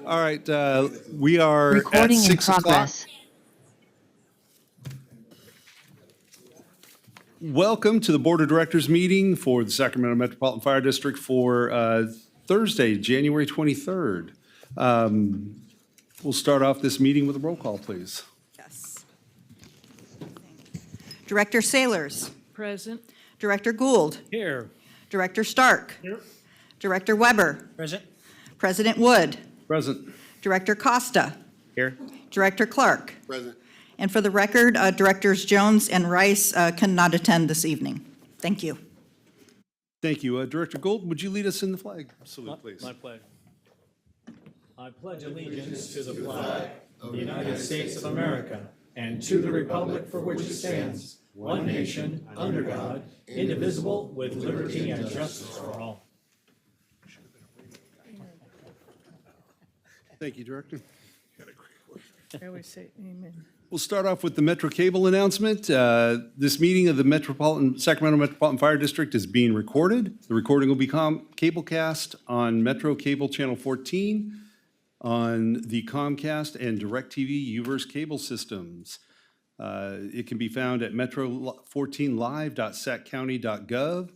All right, we are at Recording in 6 o'clock. progress. Welcome to the Board of Directors meeting for the Sacramento Metropolitan Fire District for Thursday, January 23rd. We'll start off this meeting with a roll call, please. Yes. Director Sailors. Present. Director Gould. Here. Director Stark. Here. Director Weber. Present. President Wood. Present. Director Costa. Here. Director Clark. Present. And for the record, Directors Jones and Rice cannot attend this evening. Thank you. Thank you. Director Gould, would you lead us in the flag salute, please? My pledge. I pledge allegiance to the flag of the United States of America and to the republic for which it stands, one nation, under God, indivisible, with liberty and justice for all. Thank you, Director. I always say amen. We'll start off with the Metro Cable announcement. This meeting of the Sacramento Metropolitan Fire District is being recorded. The recording will become cablecast on Metro Cable Channel 14, on the Comcast and DirecTV UVerse cable systems. It can be found at metro14live.saccounty.gov,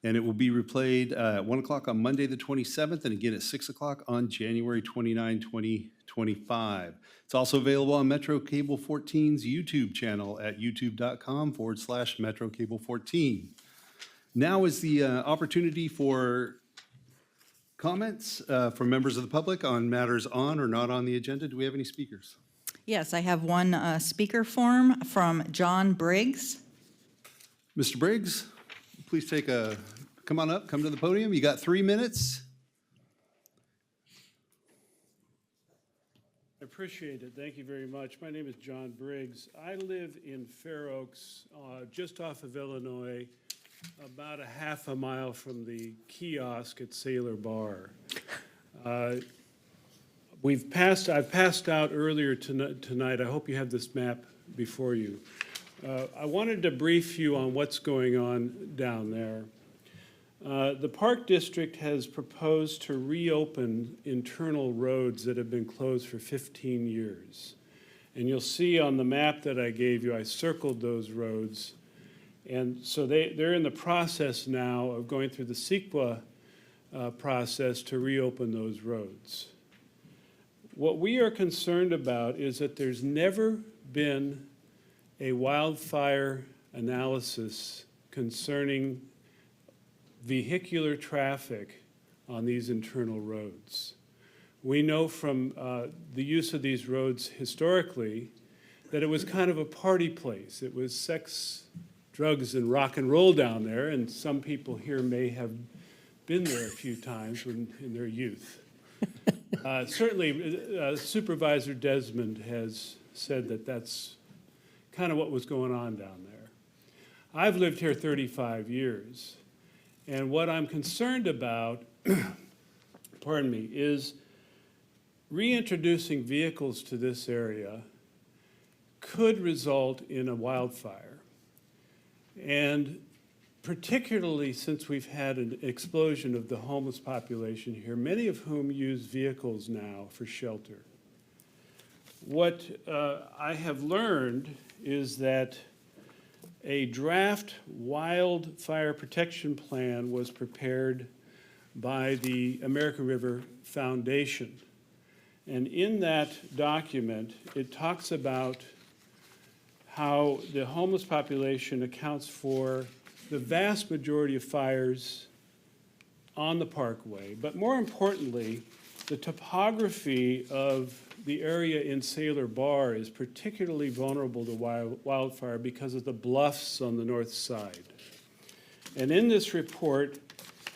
and it will be replayed at 1 o'clock on Monday the 27th, and again at 6 o'clock on January 29, 2025. It's also available on Metro Cable 14's YouTube channel at youtube.com/Metro Cable 14. Now is the opportunity for comments from members of the public on matters on or not on the agenda. Do we have any speakers? Yes, I have one speaker form from John Briggs. Mr. Briggs, please come on up, come to the podium. You got 3 minutes. I appreciate it. Thank you very much. My name is John Briggs. I live in Fair Oaks, just off of Illinois, about a half a mile from the kiosk at Sailor Bar. I've passed out earlier tonight. I hope you have this map before you. I wanted to brief you on what's going on down there. The Park District has proposed to reopen internal roads that have been closed for 15 years. And you'll see on the map that I gave you, I circled those roads. And so they're in the process now of going through the CEQA process to reopen those roads. What we are concerned about is that there's never been a wildfire analysis concerning vehicular traffic on these internal roads. We know from the use of these roads historically that it was kind of a party place. It was sex, drugs, and rock and roll down there, and some people here may have been there a few times in their youth. Certainly, Supervisor Desmond has said that that's kind of what was going on down there. I've lived here 35 years. And what I'm concerned about, pardon me, is reintroducing vehicles to this area could result in a wildfire. And particularly since we've had an explosion of the homeless population here, many of whom use vehicles now for shelter. What I have learned is that a draft wildfire protection plan was prepared by the American River Foundation. And in that document, it talks about how the homeless population accounts for the vast majority of fires on the Parkway. But more importantly, the topography of the area in Sailor Bar is particularly vulnerable to wildfire because of the bluffs on the north side. And in this report,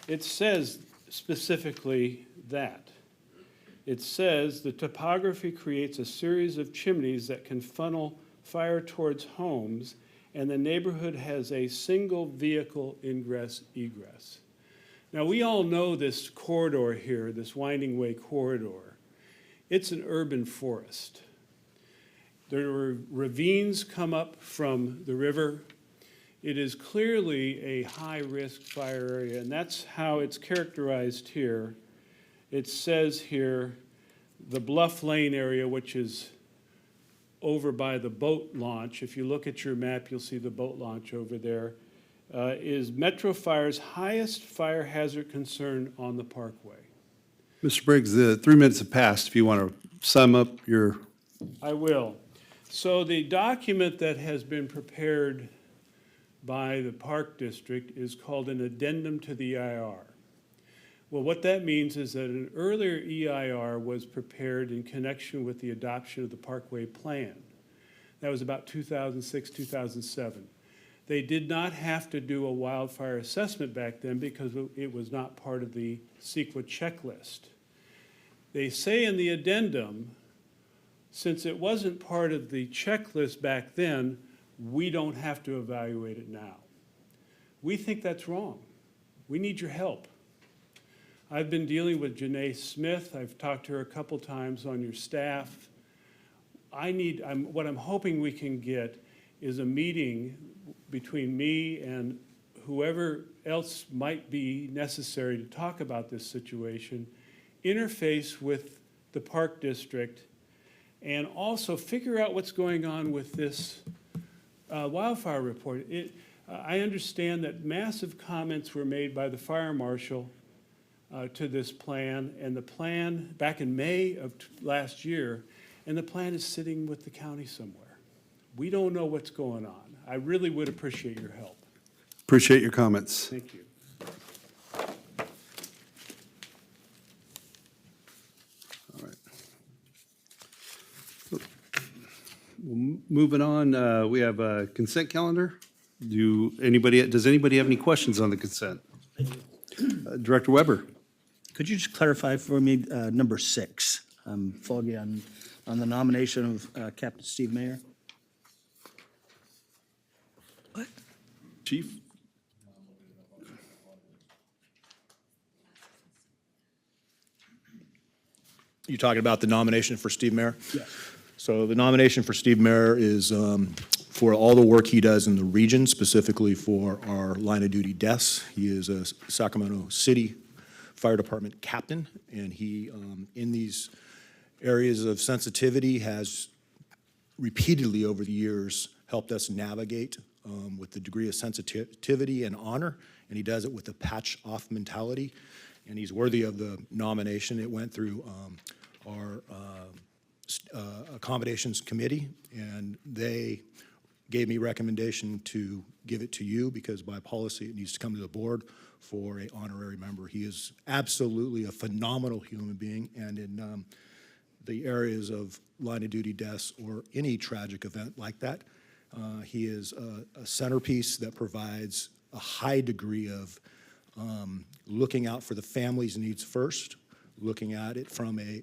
it says specifically that. It says the topography creates a series of chimneys that can funnel fire towards homes, and the neighborhood has a single vehicle ingress-egress. Now, we all know this corridor here, this Winding Way corridor. It's an urban forest. There are ravines come up from the river. It is clearly a high-risk fire area, and that's how it's characterized here. It says here The Bluff Lane area, which is over by the boat launch, if you look at your map, you'll see the boat launch over there, is Metro Fire's highest fire hazard concern on the parkway. Mr. Briggs, the 3 minutes have passed. If you want to sum up your, I will. So the document that has been prepared by the Park District is called an addendum to the EIR. Well, what that means is that an earlier EIR was prepared in connection with the adoption of the Parkway Plan. That was about 2006, 2007. They did not have to do a wildfire assessment back then because it was not part of the CEQA checklist. They say in the addendum, since it wasn't part of the checklist back then, we don't have to evaluate it now. We think that's wrong. We need your help. I've been dealing with Janae Smith. I've talked to her a couple times on your staff. What I'm hoping we can get is a meeting between me and whoever else might be necessary to talk about this situation, interface with the Park District, and also figure out what's going on with this wildfire report. I understand that massive comments were made by the fire marshal to this plan, and the plan back in May of last year, and the plan is sitting with the county somewhere. We don't know what's going on. I really would appreciate your help. appreciate your comments. Thank you. All right. Moving on, we have a consent calendar. Does anybody have any questions on the consent? Director Weber? Could you just clarify for me number 6? I'm foggy on the nomination of Captain Steve Mayer. What? Chief? You talking about the nomination for Steve Mayer? Yes. So the nomination for Steve Mayer is for all the work he does in the region, specifically for our line of duty deaths. He is a Sacramento City Fire Department captain, and he, in these areas of sensitivity, has repeatedly over the years helped us navigate with the degree of sensitivity and honor, and he does it with a patch-off mentality, and he's worthy of the nomination. It went through our accommodations committee, and they gave me recommendation to give it to you because by policy it needs to come to the board for an honorary member. He is absolutely a phenomenal human being, and in the areas of line of duty deaths or any tragic event like that, he is a centerpiece that provides a high degree of looking out for the family's needs first, looking at it from a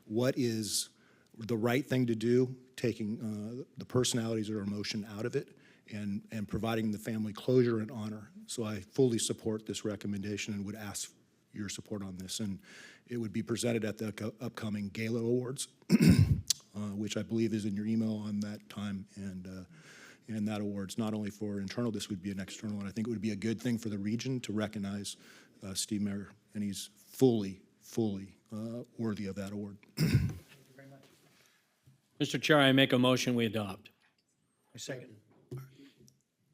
what is the right thing to do, taking the personalities or emotion out of it, and providing the family closure and honor. So I fully support this recommendation and would ask your support on this. And it would be presented at the upcoming Gala Awards, which I believe is in your email on that time. And that award's not only for internal, this would be an external, and I think it would be a good thing for the region to recognize Steve Mayer, and he's fully worthy of that award. Mr. Chair, I make a motion we adopt. A second.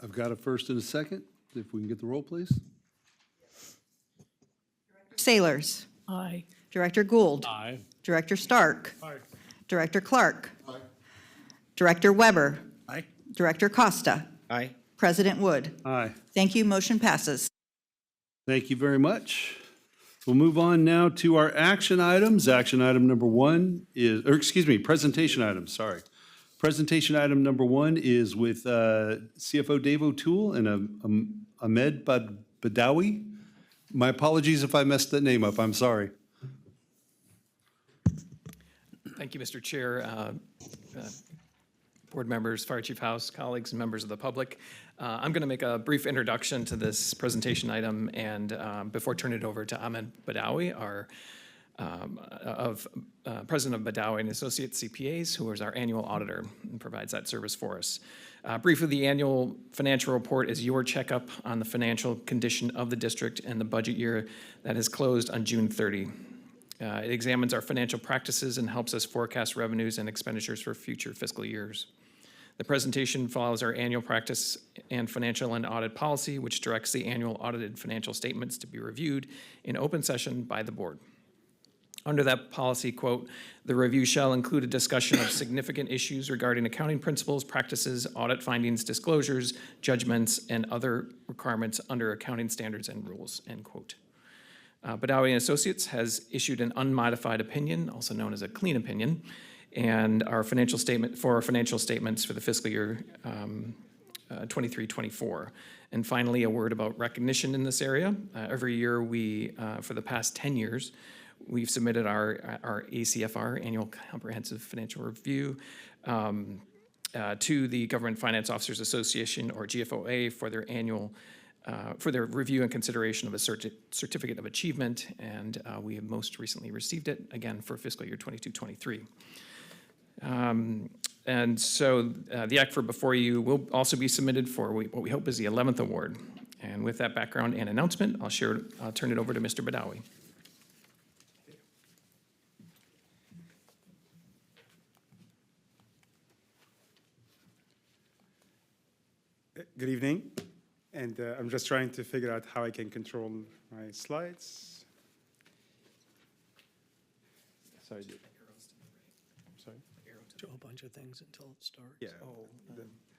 I've got a first and a second. If we can get the roll, please. Sailors. Aye. Director Gould. Aye. Director Stark. Aye. Director Clark. Director Weber. Aye. Director Costa. Aye. President Wood. Aye. Thank you. Motion passes. Thank you very much. We'll move on now to our action items. Action item number 1 is, presentation items, sorry. Presentation item number 1 is with CFO Dave O'Toole and Ahmed Badawi. My apologies if I messed that name up, I'm sorry. Thank you, Mr. Chair, board members, Fire Chief House, colleagues, and members of the public. I'm going to make a brief introduction to this presentation item, and before turning it over to Ahmed Badawi, our President of Badawi and Associate CPAs, who is our annual auditor and provides that service for us. Briefly, the annual financial report is your checkup on the financial condition of the district and the budget year that has closed on June 30. It examines our financial practices and helps us forecast revenues and expenditures for future fiscal years. The presentation follows our annual practice and financial and audit policy, which directs the annual audited financial statements to be reviewed in open session by the board. Under that policy, quote, "The review shall include a discussion of significant issues regarding accounting principles, practices, audit findings, disclosures, judgments, and other requirements under accounting standards and rules," end quote. Badawi and Associates has issued an unmodified opinion, also known as a clean opinion, and our financial statements for the fiscal year 23-24. And finally, a word about recognition in this area. Every year for the past 10 years, we've submitted our ACFR, Annual Comprehensive Financial Review, to the Government Finance Officers Association, or GFOA, for their annual for their review and consideration of a certificate of achievement, and we have most recently received it again for fiscal year 22-23. And so the act for before you will also be submitted for what we hope is the 11th award. And with that background and announcement, I'll turn it over to Mr. Badawi. Good evening, and I'm just trying to figure out how I can control my slides. Sorry, dude. Sorry? Do a bunch of things until it starts. Yeah.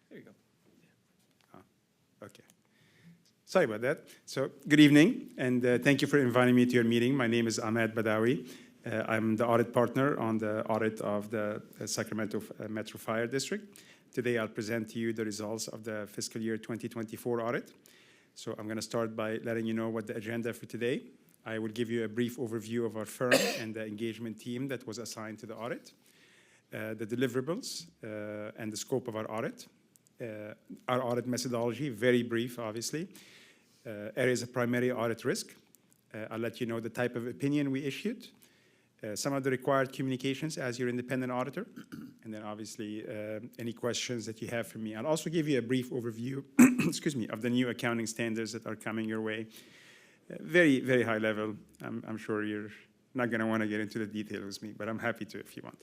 There you go. Okay. Sorry about that. So, good evening, and thank you for inviting me to your meeting. My name is Ahmed Badawi. I'm the audit partner on the audit of the Sacramento Metro Fire District. Today, I'll present to you the results of the fiscal year 2024 audit. So I'm going to start by letting you know what the agenda for today. I will give you a brief overview of our firm and the engagement team that was assigned to the audit, the deliverables, and the scope of our audit, our audit methodology, very brief, obviously, areas of primary audit risk. I'll let you know the type of opinion we issued, some of the required communications as your independent auditor, and then obviously any questions that you have for me. I'll also give you a brief overview, excuse me, of the new accounting standards that are coming your way. Very, very high level. I'm sure you're not going to want to get into the details with me, but I'm happy to if you want.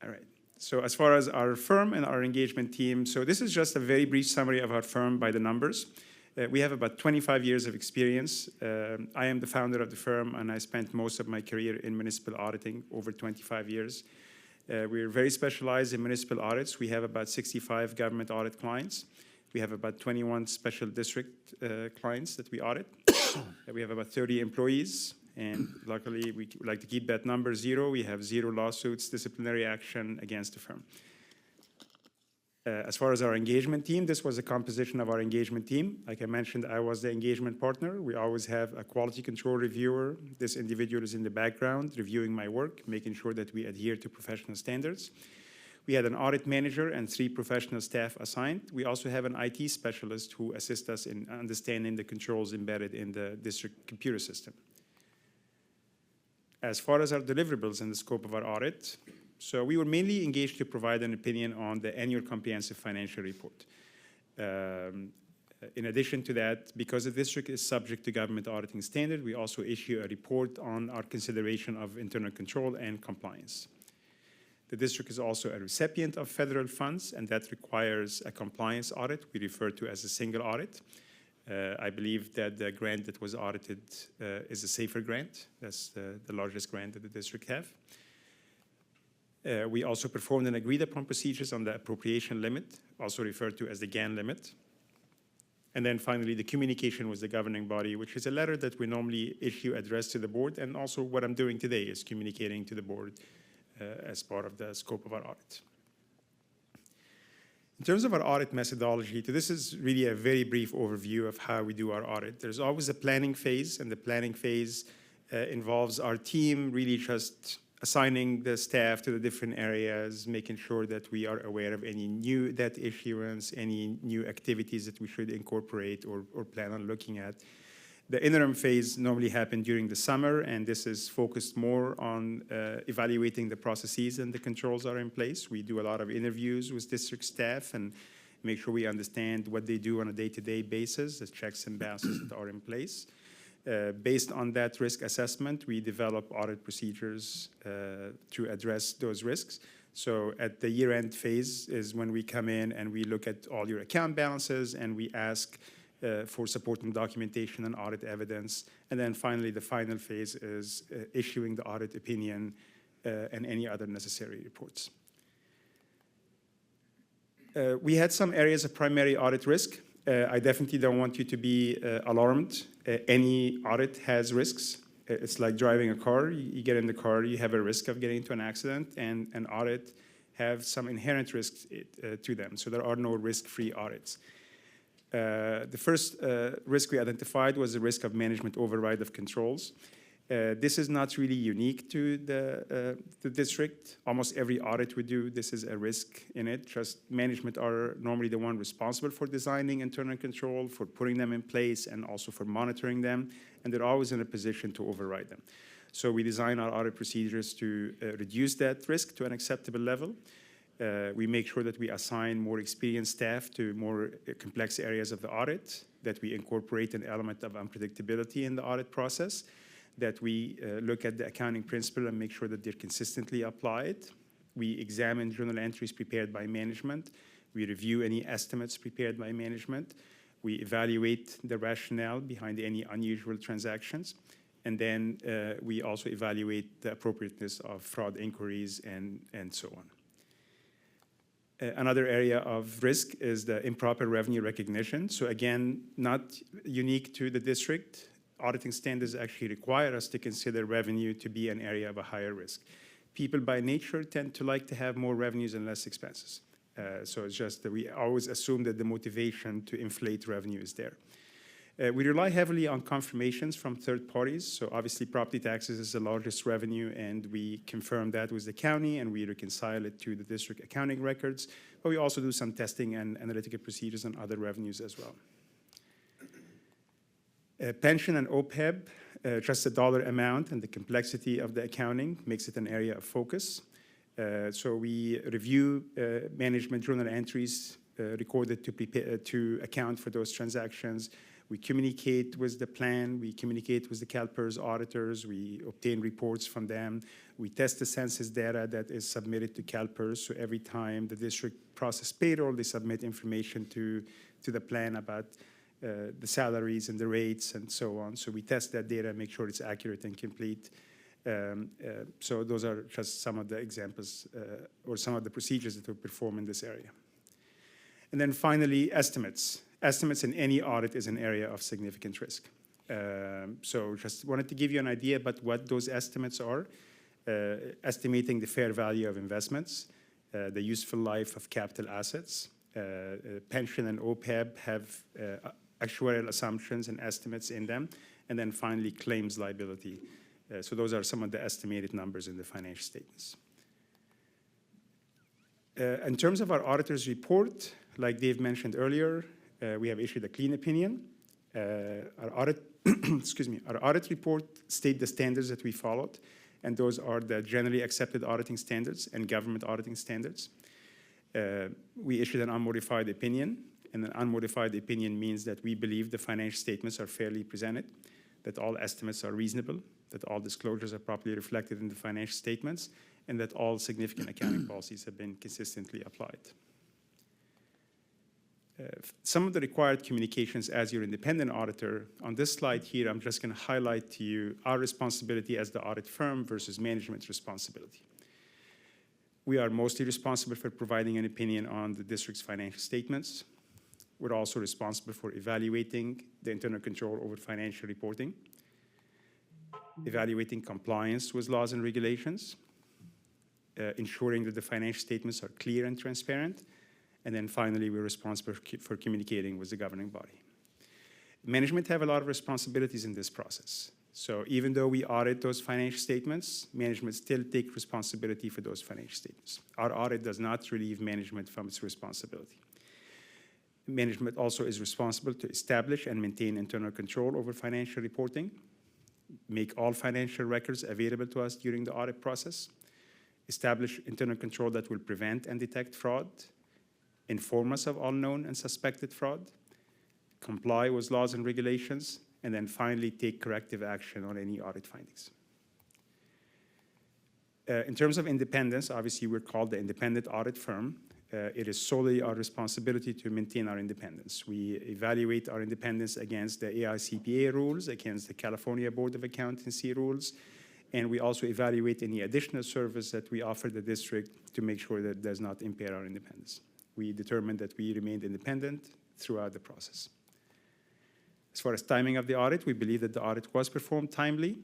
All right. So as far as our firm and our engagement team, so this is just a very brief summary of our firm by the numbers. We have about 25 years of experience. I am the founder of the firm, and I spent most of my career in municipal auditing, over 25 years. We're very specialized in municipal audits. We have about 65 government audit clients. We have about 21 special district clients that we audit. We have about 30 employees, and luckily we like to keep that number zero. We have 0 lawsuits, disciplinary action against the firm. As far as our engagement team, this was the composition of our engagement team. Like I mentioned, I was the engagement partner. We always have a quality control reviewer. This individual is in the background, reviewing my work, making sure that we adhere to professional standards. We had an audit manager and 3 professional staff assigned. We also have an IT specialist who assists us in understanding the controls embedded in the district computer system. As far as our deliverables and the scope of our audit, so we were mainly engaged to provide an opinion on the annual comprehensive financial report. In addition to that, because the district is subject to government auditing standard, we also issue a report on our consideration of internal control and compliance. The district is also a recipient of federal funds, and that requires a compliance audit we refer to as a single audit. I believe that the grant that was audited is a safer grant. That's the largest grant that the district have. We also performed an agreed upon procedures on the appropriation limit, also referred to as the GAN limit. And then finally, the communication with the governing body, which is a letter that we normally issue addressed to the board. And also what I'm doing today is communicating to the board as part of the scope of our audit. In terms of our audit methodology, this is really a very brief overview of how we do our audit. There's always a planning phase, and the planning phase involves our team really just assigning the staff to the different areas, making sure that we are aware of any new debt issuance, any new activities that we should incorporate or plan on looking at. The interim phase normally happens during the summer, and this is focused more on evaluating the processes and the controls are in place. We do a lot of interviews with district staff and make sure we understand what they do on a day-to-day basis, the checks and balances that are in place. Based on that risk assessment, we develop audit procedures to address those risks. So at the year-end phase is when we come in and we look at all your account balances and we ask for supporting documentation and audit evidence. And then finally, the final phase is issuing the audit opinion and any other necessary reports. We had some areas of primary audit risk. I definitely don't want you to be alarmed. Any audit has risks. It's like driving a car. You get in the car, you have a risk of getting into an accident, and an audit have some inherent risks to them. So there are no risk-free audits. The first risk we identified was the risk of management override of controls. This is not really unique to the district. Almost every audit we do, this is a risk in it. Just management are normally the one responsible for designing internal control, for putting them in place, and also for monitoring them, and they're always in a position to override them. So we design our audit procedures to reduce that risk to an acceptable level. We make sure that we assign more experienced staff to more complex areas of the audit, that we incorporate an element of unpredictability in the audit process, that we look at the accounting principle and make sure that they're consistently applied. We examine journal entries prepared by management. We review any estimates prepared by management. We evaluate the rationale behind any unusual transactions. And then we also evaluate the appropriateness of fraud inquiries and so on. Another area of risk is the improper revenue recognition. So again, not unique to the district. Auditing standards actually require us to consider revenue to be an area of a higher risk. People by nature tend to like to have more revenues and less expenses. So it's just that we always assume that the motivation to inflate revenue is there. We rely heavily on confirmations from third parties. So obviously property taxes is the largest revenue, and we confirm that with the county and we reconcile it to the district accounting records. But we also do some testing and analytical procedures on other revenues as well. Pension and OPEB, just the dollar amount and the complexity of the accounting makes it an area of focus. So we review management journal entries recorded to account for those transactions. We communicate with the plan, we communicate with the CalPERS auditors, we obtain reports from them. We test the census data that is submitted to CalPERS. So every time the district process payroll, they submit information to the plan about the salaries and the rates and so on. So we test that data, make sure it's accurate and complete. So those are just some of the examples or some of the procedures that we perform in this area. And then finally, estimates. Estimates in any audit is an area of significant risk. So just wanted to give you an idea about what those estimates are. Estimating the fair value of investments, the useful life of capital assets. Pension and OPEB have actuarial assumptions and estimates in them. And then finally, claims liability. So those are some of the estimated numbers in the financial statements. In terms of our auditor's report, like Dave mentioned earlier, we have issued a clean opinion. Our audit, our audit report state the standards that we followed, and those are the generally accepted auditing standards and government auditing standards. We issued an unmodified opinion, and an unmodified opinion means that we believe the financial statements are fairly presented, that all estimates are reasonable, that all disclosures are properly reflected in the financial statements, and that all significant accounting policies have been consistently applied. Some of the required communications as your independent auditor, on this slide here, I'm just going to highlight to you our responsibility as the audit firm versus management's responsibility. We are mostly responsible for providing an opinion on the district's financial statements. We're also responsible for evaluating the internal control over financial reporting, evaluating compliance with laws and regulations, ensuring that the financial statements are clear and transparent, and then finally, we're responsible for communicating with the governing body. Management have a lot of responsibilities in this process. So even though we audit those financial statements, management still take responsibility for those financial statements. Our audit does not relieve management from its responsibility. Management also is responsible to establish and maintain internal control over financial reporting, make all financial records available to us during the audit process, establish internal control that will prevent and detect fraud, inform us of all known and suspected fraud, comply with laws and regulations, and then finally take corrective action on any audit findings. In terms of independence, obviously we're called the independent audit firm. It is solely our responsibility to maintain our independence. We evaluate our independence against the AICPA rules, against the California Board of Accountancy rules, and we also evaluate any additional service that we offer the district to make sure that it does not impair our independence. We determined that we remained independent throughout the process. As far as timing of the audit, we believe that the audit was performed timely.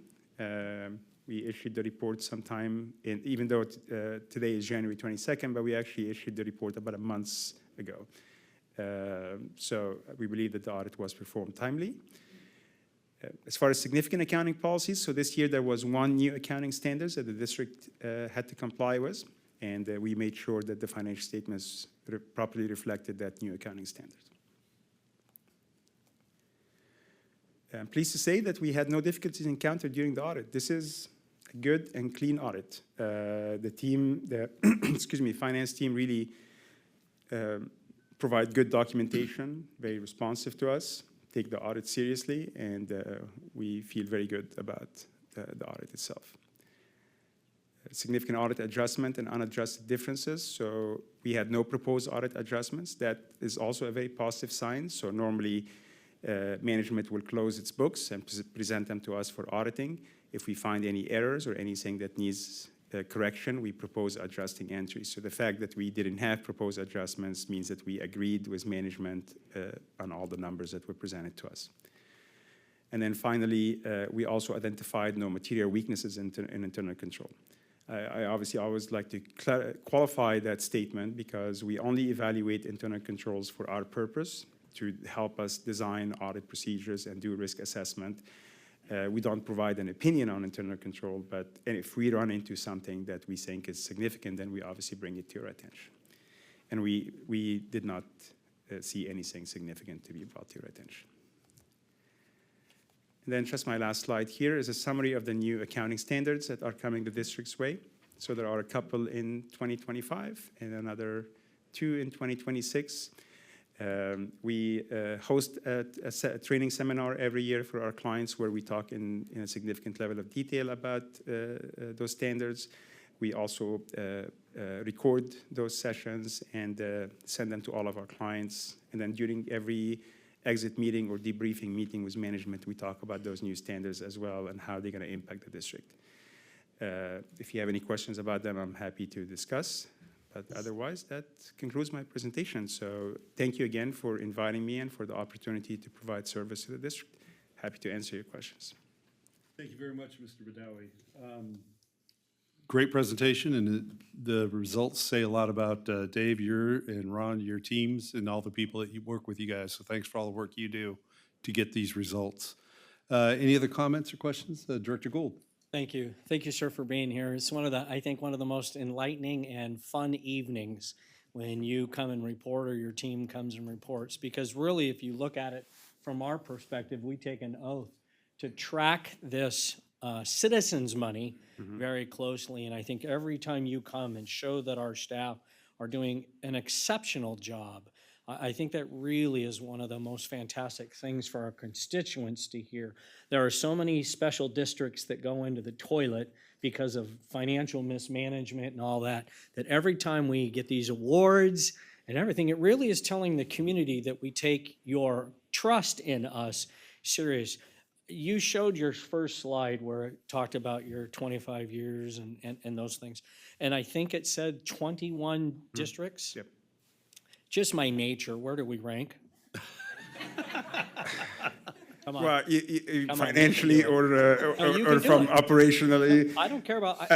We issued the report sometime in, even though today is January 22nd, but we actually issued the report about a month ago. So we believe that the audit was performed timely. As far as significant accounting policies, so this year there was one new accounting standards that the district had to comply with, and we made sure that the financial statements properly reflected that new accounting standard. I'm pleased to say that we had no difficulties encountered during the audit. This is a good and clean audit. The team, the excuse me, finance team really provide good documentation, very responsive to us, take the audit seriously, and we feel very good about the audit itself. Significant audit adjustment and unadjusted differences. So we had no proposed audit adjustments. That is also a very positive sign. So normally management will close its books and present them to us for auditing. If we find any errors or anything that needs correction, we propose adjusting entries. So the fact that we didn't have proposed adjustments means that we agreed with management on all the numbers that were presented to us. And then finally, we also identified no material weaknesses in internal control. I obviously always like to qualify that statement because we only evaluate internal controls for our purpose, to help us design audit procedures and do risk assessment. We don't provide an opinion on internal control, but if we run into something that we think is significant, then we obviously bring it to your attention. And we did not see anything significant to be brought to your attention. And then just my last slide here is a summary of the new accounting standards that are coming the district's way. So there are a couple in 2025 and another 2 in 2026. We host a training seminar every year for our clients where we talk in a significant level of detail about those standards. We also record those sessions and send them to all of our clients. And then during every exit meeting or debriefing meeting with management, we talk about those new standards as well and how they're going to impact the district. If you have any questions about them, I'm happy to discuss. But otherwise, that concludes my presentation. So thank you again for inviting me and for the opportunity to provide service to the district. Happy to answer your questions. Thank you very much, Mr. Badawi. Great presentation, and the results say a lot about Dave, and Ron, your teams, and all the people that you work with you guys. So thanks for all the work you do to get these results. Any other comments or questions? Director Gould. Thank you. Thank you, sir, for being here. It's I think one of the most enlightening and fun evenings when you come and report or your team comes and reports. Because really, if you look at it from our perspective, we take an oath to track this citizens' money very closely. And I think every time you come and show that our staff are doing an exceptional job, I think that really is one of the most fantastic things for our constituents to hear. There are so many special districts that go into the toilet because of financial mismanagement and all that, that every time we get these awards and everything, it really is telling the community that we take your trust in us serious. You showed your first slide where it talked about your 25 years and those things. And I think it said 21 districts. Yep. Just my nature, where do we rank? Come on. Well, Come on, financially you or can do from it. operationally. I don't care about,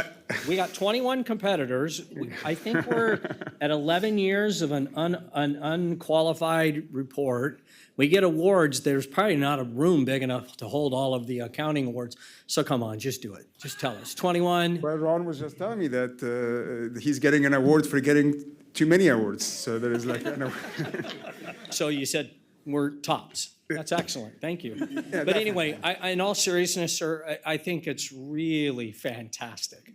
we got 21 competitors. I think we're at 11 years of an unqualified report. We get awards, there's probably not a room big enough to hold all of the accounting awards. So come on, just do it. Just tell us. 21. Well, Ron was just telling me that he's getting an award for getting too many awards. So there is like, So you said we're tops. That's excellent. Thank you. But anyway, in all seriousness, sir, I think it's really fantastic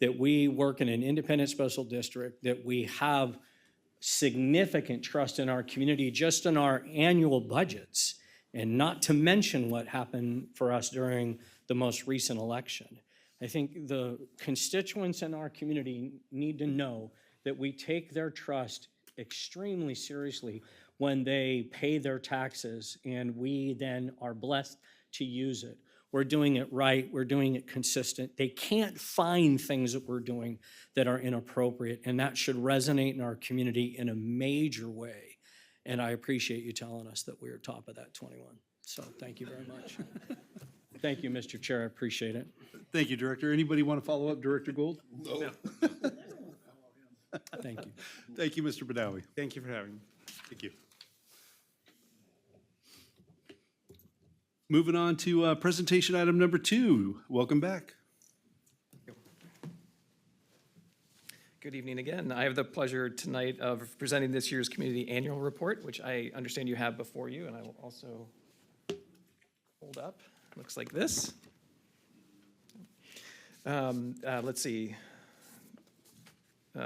that we work in an independent special district, that we have significant trust in our community just in our annual budgets, And not to mention what happened for us during the most recent election. I think the constituents in our community need to know that we take their trust extremely seriously when they pay their taxes and we then are blessed to use it. We're doing it right, we're doing it consistent. They can't find things that we're doing that are inappropriate, and that should resonate in our community in a major way. And I appreciate you telling us that we're top of that 21. So thank you very much. Thank you, Mr. Chair, I appreciate it. Thank you, Director. Anybody want to follow up, Director Gould? No. Thank you. Thank you, Mr. Badawi. Thank you for having me. Thank you. Moving on to presentation item number 2. Welcome back. Good evening again. I have the pleasure tonight of presenting this year's community annual report, which I understand you have before you, and I will also hold up. Looks like this. Let's see.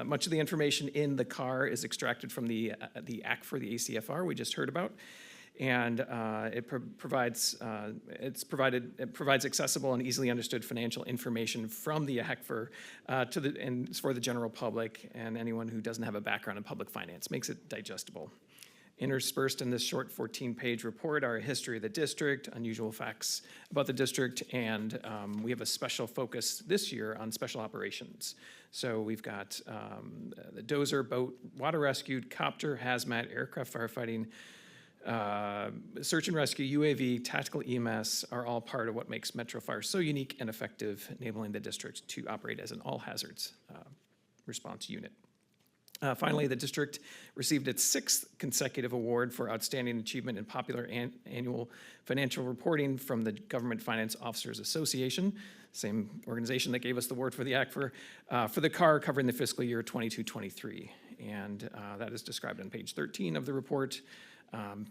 Much of the information in the CAR is extracted from the ACFR, the ACFR we just heard about. And it provides accessible and easily understood financial information from the ACFR and it's for the general public and anyone who doesn't have a background in public finance. Makes it digestible. Interspersed in this short 14-page report are a history of the district, unusual facts about the district, and we have a special focus this year on special operations. So we've got the dozer, boat, water rescue, copter, hazmat, aircraft firefighting, search and rescue, UAV, tactical EMS are all part of what makes Metro Fire so unique and effective, enabling the district to operate as an all-hazards response unit. Finally, the district received its 6th consecutive award for outstanding achievement in popular annual financial reporting from the Government Finance Officers Association, same organization that gave us the award for the ACFR, for the CAR covering the fiscal year 22-23. And that is described on page 13 of the report.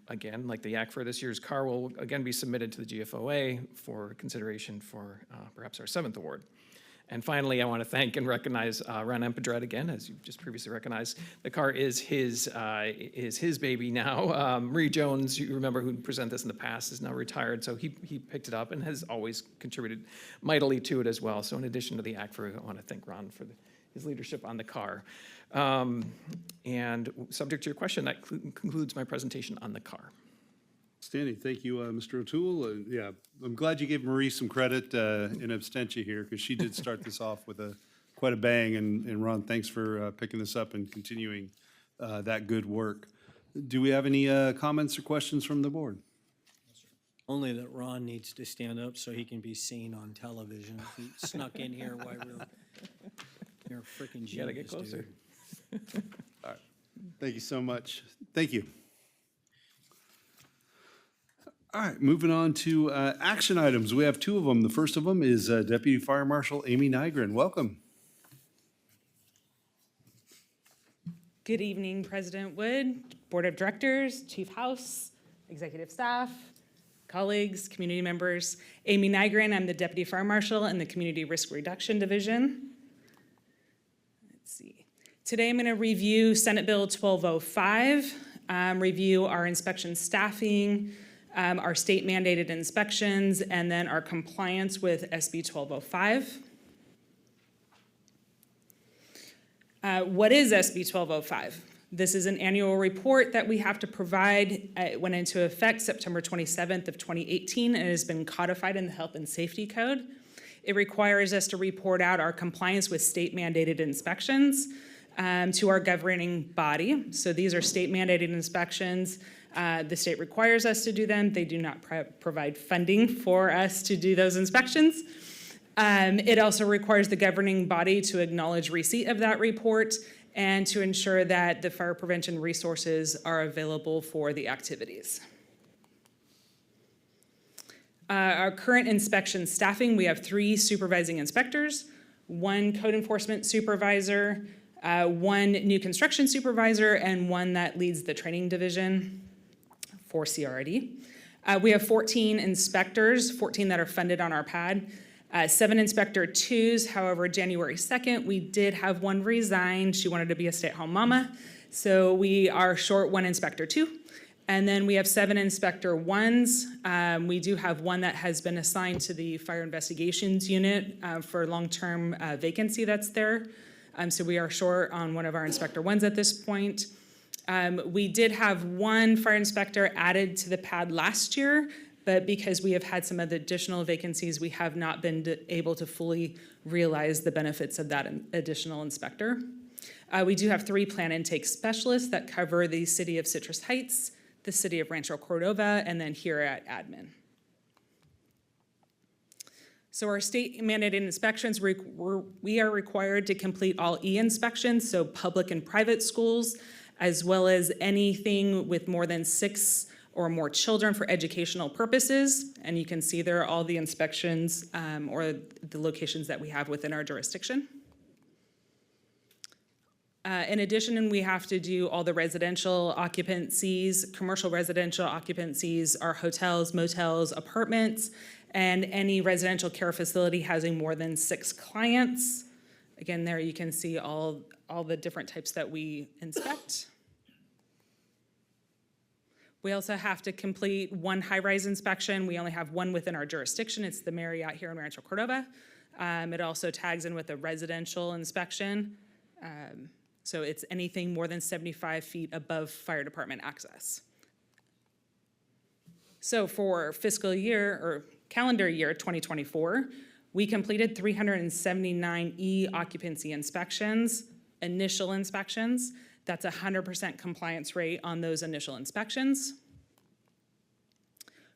Again, like the ACFR, this year's CAR will again be submitted to the GFOA for consideration for perhaps our 7th award. And finally, I want to thank and recognize Ron Empedred again, as you just previously recognized. The CAR is his baby now. Marie Jones, you remember who presented this in the past, is now retired, so he picked it up and has always contributed mightily to it as well. So in addition to the ACFR, I want to thank Ron for his leadership on the CAR. And subject to your question, that concludes my presentation on the CAR. Standing. Thank you, Mr. O'Toole. Yeah, I'm glad you gave Marie some credit in absentia here, because she did start this off with quite a bang. And Ron, thanks for picking this up and continuing that good work. Do we have any comments or questions from the board? Only that Ron needs to stand up so he can be seen on television. He snuck in here while you're a freaking genius, You gotta get closer. dude. All right. Thank you so much. Thank you. All right, moving on to action items. We have 2 of them. The first of them is Deputy Fire Marshal Amy Nygren. Welcome. Good evening, President Wood, Board of Directors, Chief House, executive staff, colleagues, community members. Amy Nygren, I'm the Deputy Fire Marshal in the Community Risk Reduction Division. Let's see. Today I'm going to review Senate Bill 1205, review our inspection staffing, our state mandated inspections, and then our compliance with SB 1205. What is SB 1205? This is an annual report that we have to provide. It went into effect September 27th of 2018 and has been codified in the Health and Safety Code. It requires us to report out our compliance with state mandated inspections to our governing body. So these are state mandated inspections. The state requires us to do them. They do not provide funding for us to do those inspections. It also requires the governing body to acknowledge receipt of that report and to ensure that the fire prevention resources are available for the activities. Our current inspection staffing, we have 3 supervising inspectors, 1 code enforcement supervisor, 1 new construction supervisor, and 1 that leads the training division for CRD. We have 14 inspectors, 14 that are funded on our pad, 7 Inspector 2s. However, January 2nd, we did have 1 resign. She wanted to be a stay-at-home mama. So we are short 1 Inspector 2. And then we have 7 inspector ones. We do have one that has been assigned to the fire investigations unit for long-term vacancy that's there. So we are short on one of our inspector ones at this point. We did have one fire inspector added to the pad last year, but because we have had some of the additional vacancies, we have not been able to fully realize the benefits of that additional inspector. We do have 3 plan intake specialists that cover the city of Citrus Heights, the city of Rancho Cordova, and then here at admin. So our state mandated inspections, we are required to complete all e-inspections, so public and private schools, as well as anything with more than 6 or more children for educational purposes. And you can see there all the inspections or the locations that we have within our jurisdiction. In addition, we have to do all the residential occupancies, commercial residential occupancies, our hotels, motels, apartments, and any residential care facility housing more than 6 clients. Again, there you can see all the different types that we inspect. We also have to complete 1 high-rise inspection. We only have 1 within our jurisdiction. It's the Marriott here in Rancho Cordova. It also tags in with a residential inspection. So it's anything more than 75 feet above fire department access. So for fiscal year or calendar year 2024, we completed 379 e-occupancy inspections, initial inspections. That's 100% compliance rate on those initial inspections.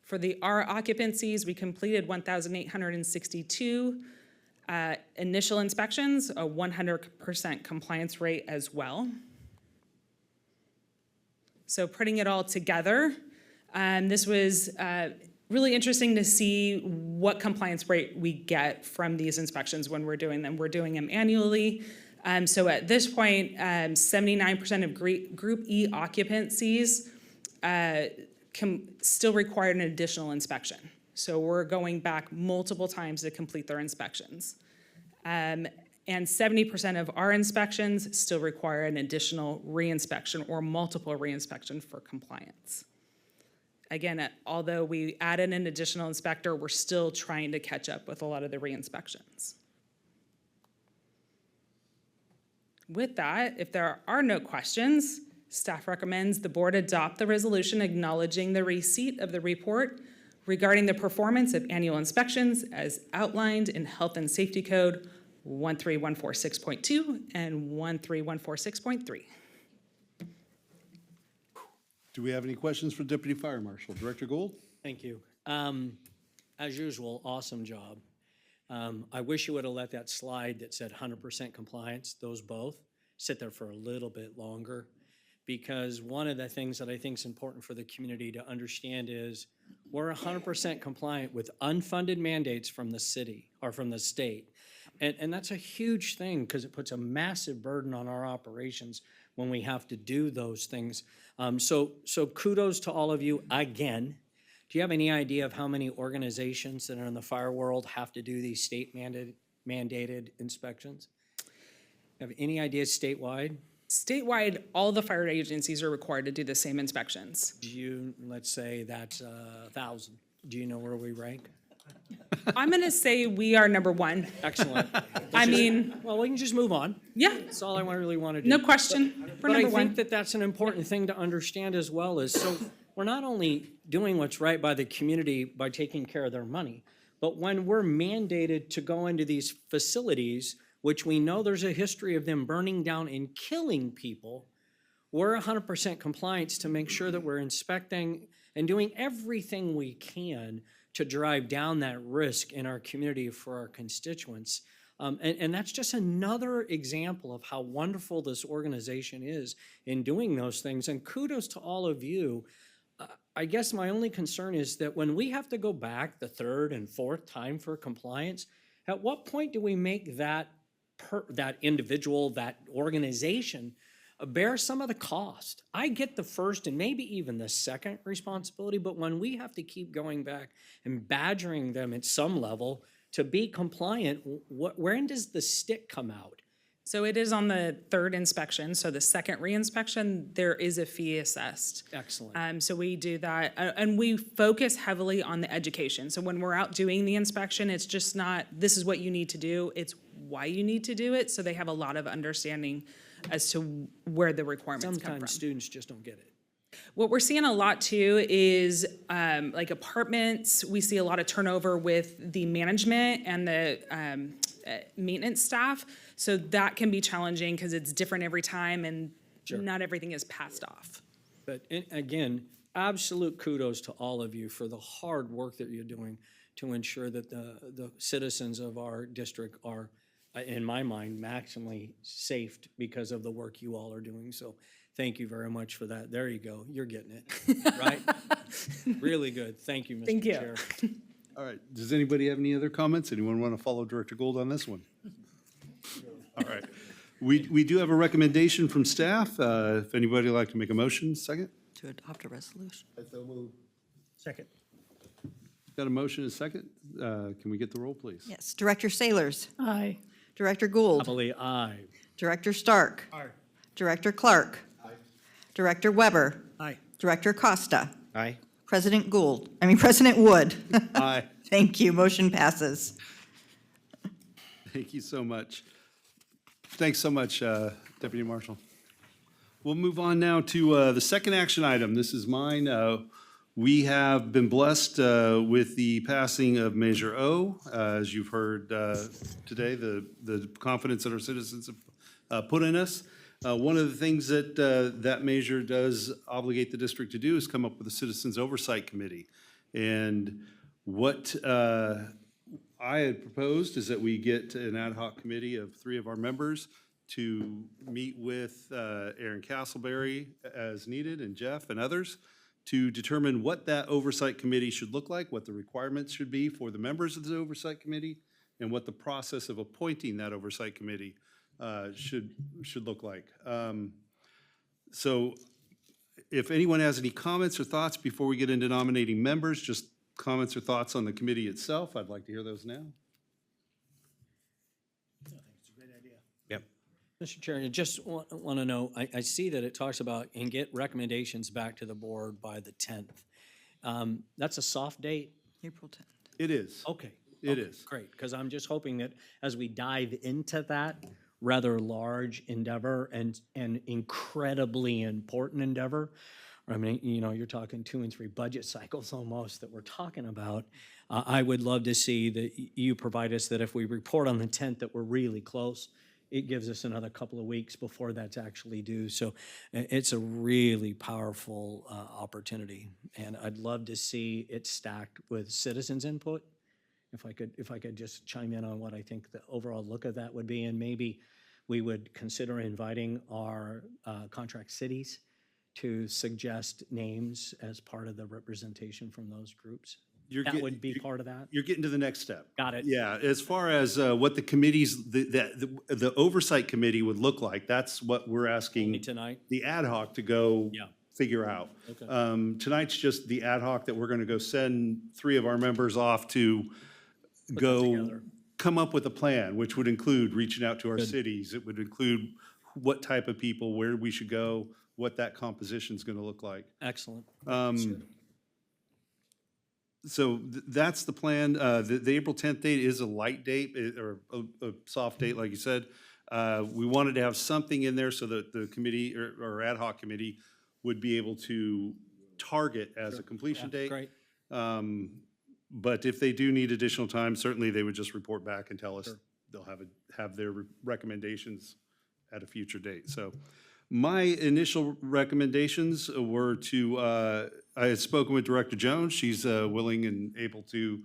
For the R occupancies, we completed 1,862 initial inspections, a 100% compliance rate as well. So putting it all together, this was really interesting to see what compliance rate we get from these inspections when we're doing them. We're doing them annually. So at this point, 79% of Group E occupancies still require an additional inspection. So we're going back multiple times to complete their inspections. And 70% of our inspections still require an additional reinspection or multiple reinspection for compliance. Again, although we added an additional inspector, we're still trying to catch up with a lot of the reinspections. With that, if there are no questions, staff recommends the board adopt the resolution acknowledging the receipt of the report regarding the performance of annual inspections as outlined in Health and Safety Code 13146.2 and 13146.3. Do we have any questions for Deputy Fire Marshal? Director Gould? Thank you. As usual, awesome job. I wish you would have let that slide that said 100% compliance, those both, sit there for a little bit longer. Because one of the things that I think is important for the community to understand is we're 100% compliant with unfunded mandates from the city or from the state. And that's a huge thing because it puts a massive burden on our operations when we have to do those things. So kudos to all of you again. Do you have any idea of how many organizations that are in the fire world have to do these state mandated inspections? Have any idea statewide? Statewide, all the fire agencies are required to do the same inspections. Do you, let's say that's 1,000. Do you know where we rank? I'm gonna say we are number 1. Excellent. Well, we can just move on. Yeah. That's all I really want to do. No question. We're But I number 1. think that that's an important thing to understand as well is, so we're not only doing what's right by the community by taking care of their money, but when we're mandated to go into these facilities, which we know there's a history of them burning down and killing people, we're 100% compliance to make sure that we're inspecting and doing everything we can to drive down that risk in our community for our constituents. And that's just another example of how wonderful this organization is in doing those things. And kudos to all of you. I guess my only concern is that when we have to go back the 3rd and 4th time for compliance, at what point do we make that individual, that organization, bear some of the cost? I get the first and maybe even the second responsibility, but when we have to keep going back and badgering them at some level to be compliant, when does the stick come out? So it is on the third inspection, so the second re-inspection, there is a fee assessed. Excellent. So we do that, and we focus heavily on the education. So when we're out doing the inspection, it's just not, this is what you need to do, it's why you need to do it, so they have a lot of understanding as to where the requirements come from. Sometimes students just don't get it. What we're seeing a lot too is like apartments, we see a lot of turnover with the management and the maintenance staff. So that can be challenging because it's different every time and not everything is passed off. But again, absolute kudos to all of you for the hard work that you're doing to ensure that the citizens of our district are, in my mind, maximally safe because of the work you all are doing. So thank you very much for that. There you go. You're getting it, right? Really good. Thank you, Mr. Thank you. Chair. All right, does anybody have any other comments? Anyone want to follow Director Gould on this one? All right, we do have a recommendation from staff. If anybody would like to make a motion, second? To adopt a resolution. Second. Got a motion and a second? Can we get the roll, please? Yes. Director Saylors. Aye. Director Gould. Happily, aye. Director Stark. Aye. Director Clark. Director Weber. Aye. Director Costa. Aye. President Wood. Aye. Thank you. Motion passes. Thank you so much. Thanks so much, Deputy Marshal. We'll move on now to the second action item. This is mine. We have been blessed with the passing of Measure O. As you've heard today, the confidence that our citizens have put in us. One of the things that that measure does obligate the district to do is come up with a Citizens Oversight Committee. And what I had proposed is that we get an ad hoc committee of 3 of our members to meet with Aaron Castleberry as needed, and Jeff and others, to determine what that oversight committee should look like, what the requirements should be for the members of the oversight committee, and what the process of appointing that oversight committee should look like. So if anyone has any comments or thoughts before we get into nominating members, just comments or thoughts on the committee itself, I'd like to hear those now. Mr. Chair, I just want to know, I see that it talks about and get recommendations back to the board by the 10th. That's a soft date? April 10th. It is. Okay. It okay, is. Great, because I'm just hoping that as we dive into that rather large endeavor and incredibly important endeavor, I mean, you know, you're talking 2 and 3 budget cycles almost that we're talking about. I would love to see that you provide us that if we report on the 10th that we're really close, it gives us another couple of weeks before that's actually due. So it's a really powerful opportunity. And I'd love to see it stacked with citizens' input. If I could just chime in on what I think the overall look of that would be, and maybe we would consider inviting our contract cities to suggest names as part of the representation from those groups. That would be part of that? You're getting to the next step. Got it. Yeah, as far as what the committees, the oversight committee would look like, that's what we're asking Only tonight? the ad hoc to go Yeah. figure out. Okay. Tonight's just the ad hoc that we're going to go send 3 of our members off to go together. come up with a plan, which would include reaching out to our cities. It would include what type of people, where we should go, what that composition is going to look like. Excellent. So that's the plan. The April 10th date is a light date or a soft date, like you said. We wanted to have something in there so that the committee or ad hoc committee would be able to target as a completion date. Great. But if they do need additional time, certainly they would just report back and tell us they'll have their recommendations at a future date. So my initial recommendations were to, I had spoken with Director Jones. She's willing and able to